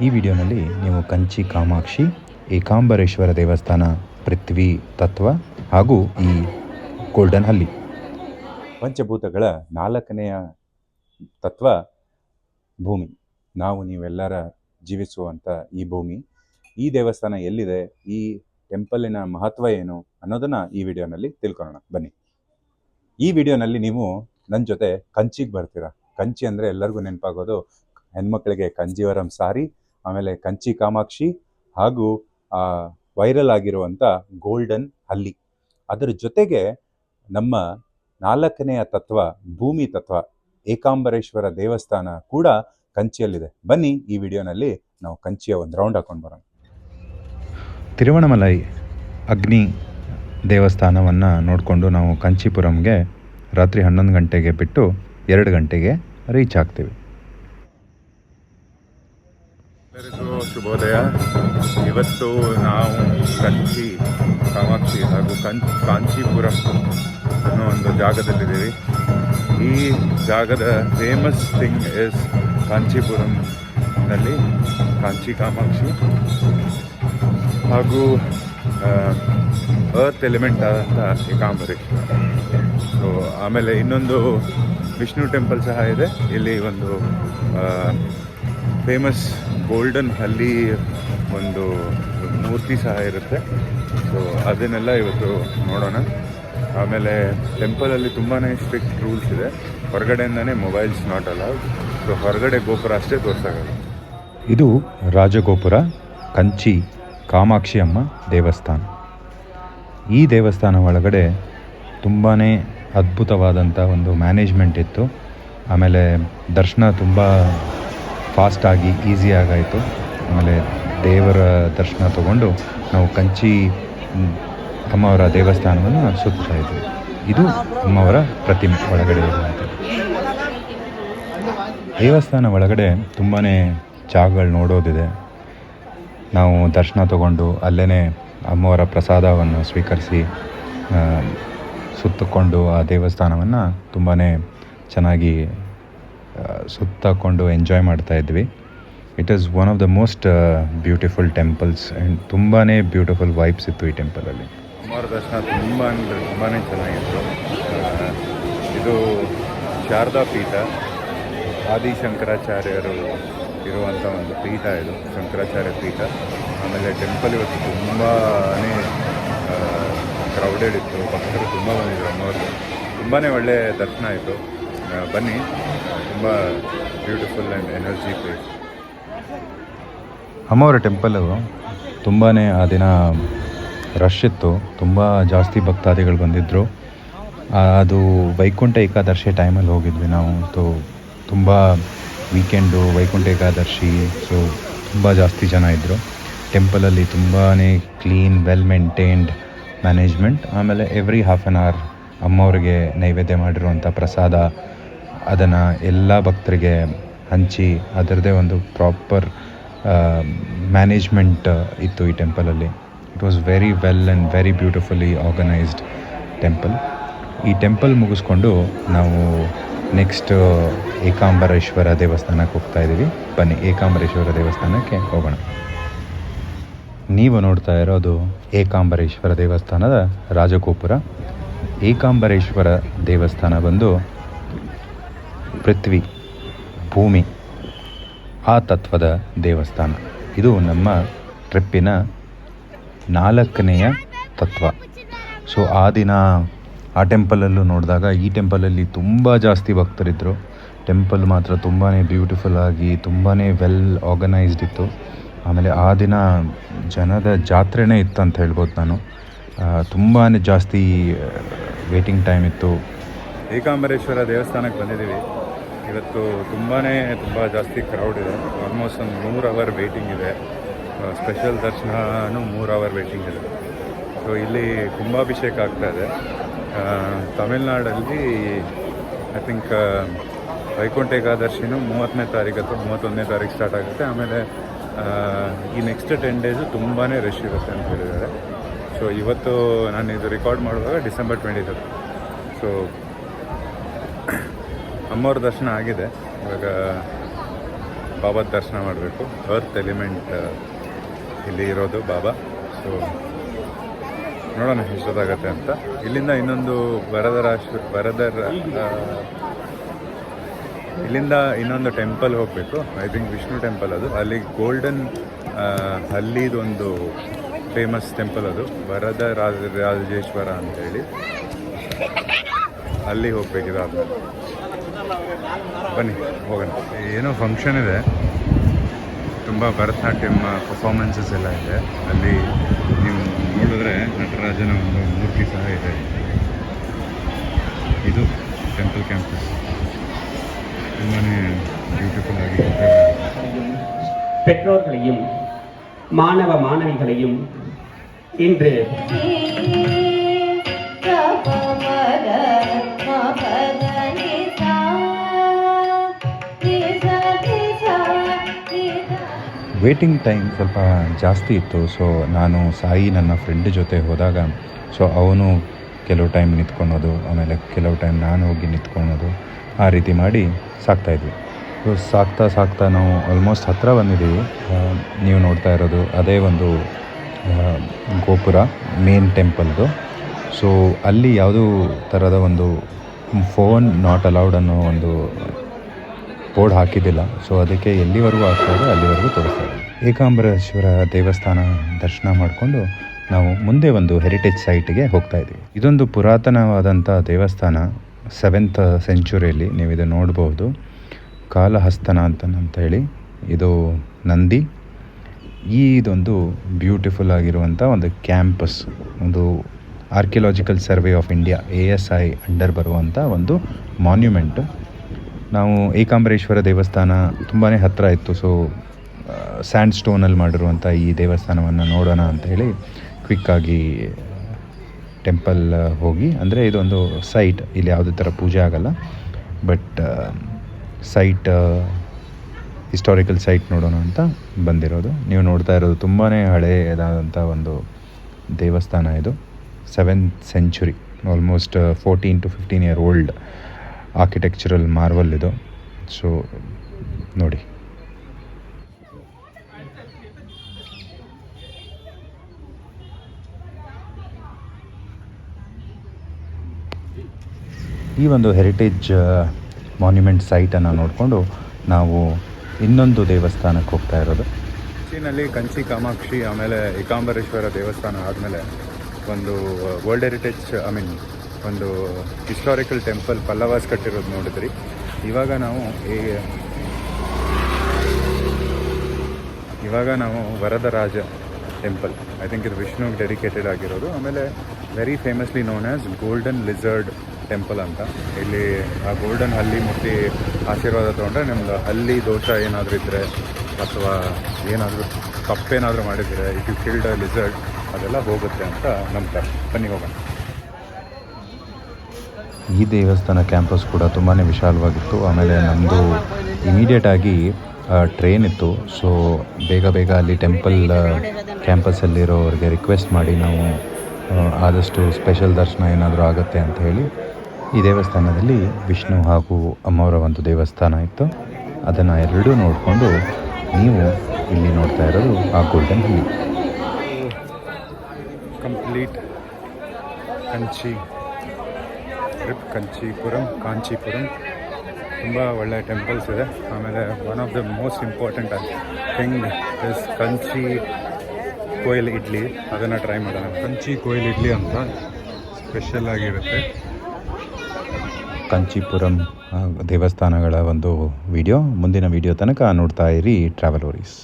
ಈ ವಿಡಿಯೋನಲ್ಲಿ ನೀವು ಕಂಚಿ ಕಾಮಾಕ್ಷಿ, ಏಕಾಂಬರೇಶ್ವರ ದೇವಸ್ಥಾನ, ಪೃಥ್ವಿ ತತ್ವ ಹಾಗೂ ಈ ಗೋಲ್ಡನ್ ಹಲ್ಲಿ ಪಂಚಭೂತಗಳ 4ನೆಯ ತತ್ವ ಭೂಮಿ. ನಾವು ನೀವೆಲ್ಲರ ಜೀವಿಸುವಂಥ ಈ ಭೂಮಿ, ಈ ದೇವಸ್ಥಾನ ಎಲ್ಲಿದೆ, ಈ ಟೆಂಪಲಿನ ಮಹತ್ವ ಏನು ಅನ್ನೋದನ್ನು ಈ ವಿಡಿಯೋನಲ್ಲಿ ತಿಳ್ಕೊಳ್ಳೋಣ ಬನ್ನಿ. ಈ ವಿಡಿಯೋನಲ್ಲಿ ನೀವು ನನ್ನ ಜೊತೆ ಕಂಚಿಗೆ ಬರ್ತೀರಾ. ಕಂಚಿ ಅಂದರೆ ಎಲ್ಲರಿಗೂ ನೆನಪಾಗೋದು ಹೆಣ್ಮಕ್ಳಿಗೆ ಕಂಜೀವರಂ ಸಾರಿ, ಆಮೇಲೆ ಕಂಚಿ ಕಾಮಾಕ್ಷಿ ಹಾಗೂ ವೈರಲ್ ಆಗಿರುವಂಥ ಗೋಲ್ಡನ್ ಹಲ್ಲಿ. ಅದರ ಜೊತೆಗೆ ನಮ್ಮ 4ನೆಯ ತತ್ವ ಭೂಮಿ ತತ್ವ ಏಕಾಂಬರೇಶ್ವರ ದೇವಸ್ಥಾನ ಕೂಡ ಕಂಚಿಯಲ್ಲಿದೆ. ಬನ್ನಿ ಈ ವಿಡಿಯೋನಲ್ಲಿ ನಾವು ಕಂಚಿಯ ಒಂದು ರೌಂಡ್ ಹಾಕೊಂಡು ಬರೋಣ. ತಿರುವಣ್ಣಮಲೈ ಅಗ್ನಿ ದೇವಸ್ಥಾನವನ್ನು ನೋಡಿಕೊಂಡು ನಾವು ಕಂಚಿಪುರಂಗೆ ರಾತ್ರಿ 11 ಗಂಟೆಗೆ ಬಿಟ್ಟು 2 ಗಂಟೆಗೆ ರೀಚ್ ಆಗ್ತೀವಿ. ಎಲ್ಲರಿಗೂ ಶುಭೋದಯ. ಇವತ್ತು ನಾವು ಕಂಚಿ ಕಾಮಾಕ್ಷಿ ಹಾಗೂ ಕಾಂಚೀಪುರಂ ಅನ್ನೋ ಒಂದು ಜಾಗದಲ್ಲಿದ್ದೀವಿ. ಈ ಜಾಗದ famous thing is ಕಾಂಚೀಪುರಂನಲ್ಲಿ Kanchi Kamakshi ಹಾಗೂ ಅರ್ತ್ ಎಲಿಮೆಂಟ್ ಆದಂಥ ಏಕಾಂಬರೇಶ್ವರ. ಸೊ ಆಮೇಲೆ ಇನ್ನೊಂದು ವಿಷ್ಣು ಟೆಂಪಲ್ ಸಹ ಇದೆ. ಇಲ್ಲಿ ಒಂದು ಫೇಮಸ್ ಗೋಲ್ಡನ್ ಹಲ್ಲಿ ಒಂದು ಮೂರ್ತಿ ಸಹ ಇರುತ್ತೆ. ಸೊ ಅದನ್ನೆಲ್ಲ ಇವತ್ತು ನೋಡೋಣ. ಆಮೇಲೆ ಟೆಂಪಲಲ್ಲಿ ತುಂಬಾ ಸ್ಟ್ರಿಕ್ಟ್ ರೂಲ್ಸ್ ಇದೆ. ಹೊರಗಡೆಯಿಂದನೇ ಮೊಬೈಲ್ಸ್ ನಾಟ್ ಅಲೌಡ್. ಸೊ ಹೊರಗಡೆ ಗೋಪುರ ಅಷ್ಟೇ ತೋರಿಸಾಗಲ್ಲ. ಇದು ರಾಜಗೋಪುರ, ಕಂಚಿ ಕಾಮಾಕ್ಷಿ ಅಮ್ಮ ದೇವಸ್ಥಾನ. ಈ ದೇವಸ್ಥಾನ ಒಳಗಡೆ ತುಂಬಾ ಅದ್ಭುತವಾದಂಥ ಒಂದು ಮ್ಯಾನೇಜ್ಮೆಂಟ್ ಇತ್ತು. ಆಮೇಲೆ ದರ್ಶನ ತುಂಬ ಫಾಸ್ಟಾಗಿ ಈಸಿಯಾಗಾಯಿತು. ಆಮೇಲೆ ದೇವರ ದರ್ಶನ ತಗೊಂಡು ನಾವು ಕಂಚಿ ಅಮ್ಮವರ ದೇವಸ್ಥಾನವನ್ನು ಸುತ್ತಾ ಇದ್ವಿ. ಇದು ಅಮ್ಮವರ ಪ್ರತಿಮೆ ಒಳಗಡೆ ಇರುವಂಥದ್ದು. ದೇವಸ್ಥಾನ ಒಳಗಡೆ ತುಂಬಾ ಜಾಗಗಳು ನೋಡೋದಿದೆ. ನಾವು ದರ್ಶನ ತಗೊಂಡು ಅಲ್ಲೇ ಅಮ್ಮವರ ಪ್ರಸಾದವನ್ನು ಸ್ವೀಕರಿಸಿ ಸುತ್ತಕೊಂಡು ಆ ದೇವಸ್ಥಾನವನ್ನು ತುಂಬಾ ಚೆನ್ನಾಗಿ ಸುತ್ತಕೊಂಡು ಎಂಜಾಯ್ ಮಾಡ್ತಾ ಇದ್ವಿ. It is one of the most beautiful temples and ತುಂಬಾ ಬ್ಯೂಟಿಫುಲ್ ವೈಬ್ಸ್ ಇತ್ತು ಈ ಟೆಂಪಲಲ್ಲಿ. ಅಮ್ಮವರ ದರ್ಶನ ತುಂಬಾ ಚೆನ್ನಾಗಿತ್ತು. ಇದು ಶಾರದಾ ಪೀಠ, ಆದಿಶಂಕರಾಚಾರ್ಯರು ಇರುವಂಥ ಒಂದು ಪೀಠ. ಇದು ಶಂಕರಾಚಾರ್ಯ ಪೀಠ. ಆಮೇಲೆ ಟೆಂಪಲ್ ಇವತ್ತು ತುಂಬಾ ಕ್ರೌಡೆಡ್ ಇತ್ತು. ಭಕ್ತರು ತುಂಬ ಬಂದಿದ್ರು. ಅಮ್ಮವ್ರಿಗೆ ತುಂಬಾ ಒಳ್ಳೆಯ ದರ್ಶನ ಆಯಿತು. ಬನ್ನಿ, ತುಂಬ ಬ್ಯೂಟಿಫುಲ್ ಆ್ಯಂಡ್ ಎನರ್ಜಿ ಪ್ಲೇಸ್. ಅಮ್ಮವರ ಟೆಂಪಲು ತುಂಬಾ ಆ ದಿನ ರಶ್ ಇತ್ತು. ತುಂಬ ಜಾಸ್ತಿ ಭಕ್ತಾದಿಗಳು ಬಂದಿದ್ದರು. ಅದು ವೈಕುಂಠ ಏಕಾದಶಿ ಟೈಮಲ್ಲಿ ಹೋಗಿದ್ವಿ ನಾವು. ತುಂಬ ವೀಕೆಂಡು ವೈಕುಂಠ ಏಕಾದಶಿ. ಸೊ ತುಂಬ ಜಾಸ್ತಿ ಜನ ಇದ್ದರು. ಟೆಂಪಲಲ್ಲಿ ತುಂಬಾ ಕ್ಲೀನ್, ವೆಲ್ ಮೇಂಟೈನ್ಡ್ ಮ್ಯಾನೇಜ್ಮೆಂಟ್. ಆಮೇಲೆ ಎವ್ರಿ ಹಾಫ್ ಆನ್ ಅವರ್ ಅಮ್ಮವ್ರಿಗೆ ನೈವೇದ್ಯ ಮಾಡಿರುವಂಥ ಪ್ರಸಾದ ಅದನ್ನು ಎಲ್ಲ ಭಕ್ತರಿಗೆ ಹಂಚಿ ಅದರದ್ದೇ ಒಂದು ಪ್ರಾಪರ್ ಮ್ಯಾನೇಜ್ಮೆಂಟ್ ಇತ್ತು ಈ ಟೆಂಪಲಲ್ಲಿ. It was very well and very beautifully organised temple. ಈ ಟೆಂಪಲ್ ಮುಗಿಸ್ಕೊಂಡು ನಾವು ನೆಕ್ಸ್ಟ್ ಏಕಾಂಬರೇಶ್ವರ ದೇವಸ್ಥಾನಕ್ಕೆ ಹೋಗ್ತಾ ಇದ್ದೀವಿ. ಬನ್ನಿ ಏಕಾಂಬರೇಶ್ವರ ದೇವಸ್ಥಾನಕ್ಕೆ ಹೋಗೋಣ. ನೀವು ನೋಡ್ತಾ ಇರೋದು ಏಕಾಂಬರೇಶ್ವರ ದೇವಸ್ಥಾನದ ರಾಜಗೋಪುರ. ಏಕಾಂಬರೇಶ್ವರ ದೇವಸ್ಥಾನ ಬಂದು ಪೃಥ್ವಿ ಭೂಮಿ ಆ ತತ್ವದ ದೇವಸ್ಥಾನ. ಇದು ನಮ್ಮ ಟ್ರಿಪ್ಪಿನ 4ನೆಯ ತತ್ವ. ಸೊ ಆ ದಿನ ಆ ಟೆಂಪಲಲ್ಲೂ ನೋಡಿದಾಗ ಈ ಟೆಂಪಲಲ್ಲಿ ತುಂಬ ಜಾಸ್ತಿ ಭಕ್ತರಿದ್ದರು. ಟೆಂಪಲ್ ಮಾತ್ರ ತುಂಬಾ ಬ್ಯೂಟಿಫುಲ್ಲಾಗಿ ತುಂಬಾ ವೆಲ್ ಆರ್ಗನೈಸ್ಡ್ ಇತ್ತು. ಆಮೇಲೆ ಆ ದಿನ ಜನದ ಜಾತ್ರೆನೇ ಇತ್ತು ಅಂತ ಹೇಳ್ಬೋದು ನಾನು. ತುಂಬಾ ಜಾಸ್ತಿ ವೇಟಿಂಗ್ ಟೈಮ್ ಇತ್ತು. ಏಕಾಂಬರೇಶ್ವರ ದೇವಸ್ಥಾನಕ್ಕೆ ಬಂದಿದ್ದೀವಿ. ಇವತ್ತು ತುಂಬ ಜಾಸ್ತಿ ಕ್ರೌಡ್ ಇದೆ. ಆಲ್ಮೋಸ್ಟ್ ಒಂದು 3 ಅವರ್ ವೇಟಿಂಗ್ ಇದೆ. ಸ್ಪೆಷಲ್ ದರ್ಶನನೂ 3 ಅವರ್ ವೇಟಿಂಗ್ ಇದೆ. ಸೊ ಇಲ್ಲಿ ಕುಂಭಾಭಿಷೇಕ ಆಗ್ತಾಯಿದೆ. ತಮಿಳ್ನಾಡಲ್ಲಿ ಐ ಥಿಂಕ್ ವೈಕುಂಠ ಏಕಾದಶಿನೂ 30ನೇ ತಾರೀಕು ಅಥವಾ 31ನೇ ತಾರೀಕು ಸ್ಟಾರ್ಟ್ ಆಗುತ್ತೆ. ಆಮೇಲೆ ಈ ನೆಕ್ಸ್ಟ್ 10 ಡೇಸು ತುಂಬಾ ರಶ್ ಇರುತ್ತೆ ಅಂತ ಹೇಳಿದ್ದಾರೆ. ಸೊ ಇವತ್ತು ನಾನು ಇದು ರೆಕಾರ್ಡ್ ಮಾಡುವಾಗ ಡಿಸೆಂಬರ್ 23. ಸೊ ಅಮ್ಮವ್ರ ದರ್ಶನ ಆಗಿದೆ. ಇವಾಗ ಬಾಬಾದ ದರ್ಶನ ಮಾಡಬೇಕು. ಅರ್ತ್ ಎಲಿಮೆಂಟ್ ಇಲ್ಲಿ ಇರೋದು ಬಾಬಾ. ಸೊ ನೋಡೋಣ ಎಷ್ಟೊತ್ತಾಗತ್ತೆ ಅಂತ. ಇಲ್ಲಿಂದ ಇನ್ನೊಂದು ಇಲ್ಲಿಂದ ಇನ್ನೊಂದು ಟೆಂಪಲ್ ಹೋಗಬೇಕು. ಐ ಥಿಂಕ್ ವಿಷ್ಣು ಟೆಂಪಲ್ ಅದು. ಅಲ್ಲಿ ಗೋಲ್ಡನ್ ಹಲ್ಲಿದೊಂದು ಫೇಮಸ್ ಟೆಂಪಲ್ ಅದು, ರಾಜೇಶ್ವರ ಅಂತೇಳಿ. ಅಲ್ಲಿ ಹೋಗ್ಬೇಕಿದೆ. ಬನ್ನಿ ಹೋಗೋಣ. ಏನೋ ಫಂಕ್ಷನ್ ಇದೆ, ತುಂಬ ಭರತನಾಟ್ಯಂ ಪರ್ಫಾರ್ಮೆನ್ಸಸ್ ಎಲ್ಲ ಇದೆ. ಅಲ್ಲಿ ನೀವು ನೋಡಿದ್ರೆ ನಟರಾಜನ ಒಂದು ಮೂರ್ತಿ ಸಹ ಇದೆ. ಇದು ಟೆಂಪಲ್ ಕ್ಯಾಂಪಸ್ ತುಂಬಾ ಬ್ಯೂಟಿಫುಲ್ ಆಗಿ. பெற்றோர்களையும் மாணவ மாணவிகளையும் இன்று ವೇಟಿಂಗ್ ಟೈಮ್ ಸ್ವಲ್ಪ ಜಾಸ್ತಿ ಇತ್ತು. ಸೊ ನಾನು ಸಾಯಿ ನನ್ನ ಫ್ರೆಂಡ್ ಜೊತೆ ಹೋದಾಗ ಸೊ ಅವನು ಕೆಲವು ಟೈಮ್ ನಿಂತ್ಕೊಳೋದು, ಆಮೇಲೆ ಕೆಲವು ಟೈಮ್ ನಾನು ಹೋಗಿ ನಿಂತ್ಕೊಳೋದು, ಆ ರೀತಿ ಮಾಡಿ ಸಾಕ್ತಾಯಿದ್ವಿ. ಸೊ ಸಾಕ್ತಾ ನಾವು ಆಲ್ಮೋಸ್ಟ್ ಹತ್ತಿರ ಬಂದಿದ್ದೀವಿ. ನೀವು ನೋಡ್ತಾ ಇರೋದು ಅದೇ ಒಂದು ಗೋಪುರ, ಮೇನ್ ಟೆಂಪಲ್ದು. ಸೊ ಅಲ್ಲಿ ಯಾವುದೂ ಥರದ ಒಂದು ಫೋನ್ ನಾಟ್ ಅಲೌಡ್ ಅನ್ನೋ ಒಂದು ಬೋರ್ಡ್ ಹಾಕಿದ್ದಿಲ್ಲ. ಸೊ ಅದಕ್ಕೆ ಎಲ್ಲಿವರೆಗೂ ಆಗ್ತಾಯಿದೆ ಅಲ್ಲಿವರೆಗೂ ತೋರಿಸ್ತಾರೆ. ಏಕಾಂಬರೇಶ್ವರ ದೇವಸ್ಥಾನ ದರ್ಶನ ಮಾಡಿಕೊಂಡು ನಾವು ಮುಂದೆ ಒಂದು ಹೆರಿಟೇಜ್ ಸೈಟಿಗೆ ಹೋಗ್ತಾಯಿದ್ದೀವಿ. ಇದೊಂದು ಪುರಾತನವಾದಂಥ ದೇವಸ್ಥಾನ, 7th ಸೆಂಚುರಿಯಲ್ಲಿ ನೀವು ಇದು ನೋಡ್ಬೋದು. ಕಾಲಹಸ್ತನ ಅಂತ ಹೇಳಿ ಇದು ನಂದಿ. ಇದೊಂದು ಬ್ಯೂಟಿಫುಲ್ ಆಗಿರುವಂಥ ಒಂದು ಕ್ಯಾಂಪಸ್, ಒಂದು archaeological survey of India ASI under ಬರುವಂಥ ಒಂದು ಮಾನ್ಯುಮೆಂಟು. ನಾವು ಏಕಾಂಬರೇಶ್ವರ ದೇವಸ್ಥಾನ ತುಂಬಾ ಹತ್ತಿರ ಇತ್ತು. ಸೊ ಸ್ಯಾಂಡ್ ಸ್ಟೋನಲ್ಲಿ ಮಾಡಿರುವಂಥ ಈ ದೇವಸ್ಥಾನವನ್ನು ನೋಡೋಣ ಅಂತ ಹೇಳಿ ಕ್ವಿಕ್ಕಾಗಿ ಟೆಂಪಲ್ ಹೋಗಿ, ಅಂದರೆ ಇದೊಂದು ಸೈಟ್, ಇಲ್ಲಿ ಯಾವುದೇ ಥರ ಪೂಜೆ ಆಗಲ್ಲ, ಬಟ್ ಸೈಟ್ ಹಿಸ್ಟಾರಿಕಲ್ ಸೈಟ್ ನೋಡೋಣ ಅಂತ ಬಂದಿರೋದು. ನೀವು ನೋಡ್ತಾ ಇರೋದು ತುಂಬಾ ಹಳೆಯದಾದಂಥ ಒಂದು ದೇವಸ್ಥಾನ. ಇದು 7th century, almost 14 to 15 year old architectural marvel ಇದು. ಸೊ ನೋಡಿ, ಈ ಒಂದು ಹೆರಿಟೇಜ್ ಮಾನ್ಯುಮೆಂಟ್ ಸೈಟನ್ನು ನೋಡಿಕೊಂಡು ನಾವು ಇನ್ನೊಂದು ದೇವಸ್ಥಾನಕ್ಕೆ ಹೋಗ್ತಾ ಇರೋದು. ಕಂಚಿನಲ್ಲಿ ಕಂಚಿ ಕಾಮಾಕ್ಷಿ, ಆಮೇಲೆ ಏಕಾಂಬರೇಶ್ವರ ದೇವಸ್ಥಾನ ಆದಮೇಲೆ ಒಂದು ವರ್ಲ್ಡ್ ಹೆರಿಟೇಜ್, ಒಂದು ಹಿಸ್ಟಾರಿಕಲ್ ಟೆಂಪಲ್ ಪಲ್ಲವಾಸ್ ಕಟ್ಟಿರೋದು ನೋಡಿದ್ರಿ. ಇವಾಗ ನಾವು ವರದರಾಜ ಟೆಂಪಲ್, ಐ ಥಿಂಕ್ ಇದು ವಿಷ್ಣುಗೆ ಡೆಡಿಕೇಟೆಡ್ ಆಗಿರೋದು. ಆಮೇಲೆ very famously known as golden lizard temple ಅಂತ. ಇಲ್ಲಿ ಆ ಗೋಲ್ಡನ್ ಹಲ್ಲಿ ಮೂರ್ತಿ ಆಶೀರ್ವಾದ ತೊಗೊಂಡ್ರೆ ನಮ್ಮದು ಹಲ್ಲಿ ದೋಷ ಏನಾದರೂ ಇದ್ದರೆ, ಅಥವಾ ಏನಾದರೂ ತಪ್ಪೇನಾದರೂ ಮಾಡಿದರೆ, if you killed a lizard, ಅದೆಲ್ಲ ಹೋಗುತ್ತೆ ಅಂತ ನಂಬ್ತಾರೆ. ಬನ್ನಿ ಹೋಗೋಣ. ಈ ದೇವಸ್ಥಾನ ಕ್ಯಾಂಪಸ್ ಕೂಡ ತುಂಬಾ ವಿಶಾಲವಾಗಿತ್ತು. ಆಮೇಲೆ ನಮ್ಮದು ಇಮಿಡಿಯೇಟಾಗಿ ಟ್ರೈನ್ ಇತ್ತು. ಸೊ ಬೇಗ ಅಲ್ಲಿ ಟೆಂಪಲ್ ಕ್ಯಾಂಪಸ್ಸಲ್ಲಿರೋರಿಗೆ ರಿಕ್ವೆಸ್ಟ್ ಮಾಡಿ ನಾವು ಆದಷ್ಟು ಸ್ಪೆಷಲ್ ದರ್ಶನ ಏನಾದರೂ ಆಗುತ್ತೆ ಅಂತ ಹೇಳಿ ಈ ದೇವಸ್ಥಾನದಲ್ಲಿ ವಿಷ್ಣು ಹಾಗೂ ಅಮ್ಮವರ ಒಂದು ದೇವಸ್ಥಾನ ಇತ್ತು. ಅದನ್ನು ಎರಡೂ ನೋಡಿಕೊಂಡು ನೀವು ಇಲ್ಲಿ ನೋಡ್ತಾ ಇರೋದು ಆ ಗೋಲ್ಡನ್ ಹಲ್ಲಿ. ಕಂಪ್ಲೀಟ್ ಕಾಂಚೀಪುರಂ ತುಂಬ ಒಳ್ಳೆಯ ಟೆಂಪಲ್ಸ್ ಇದೆ. ಆಮೇಲೆ one of the most important thing is Kanchi koel idli. ಅದನ್ನು ಟ್ರೈ ಮಾಡೋಣ. ಕಂಚಿ ಕೋಯಿಲ್ ಇಡ್ಲಿ ಅಂತ ಸ್ಪೆಷಲ್ ಆಗಿರುತ್ತೆ. ಕಂಚೀಪುರಂ ದೇವಸ್ಥಾನಗಳ ಒಂದು ವಿಡಿಯೋ ಮುಂದಿನ ವಿಡಿಯೋ ತನಕ ನೋಡ್ತಾ ಇರಿ ಟ್ರಾವೆಲ್ ವರೀಸ್.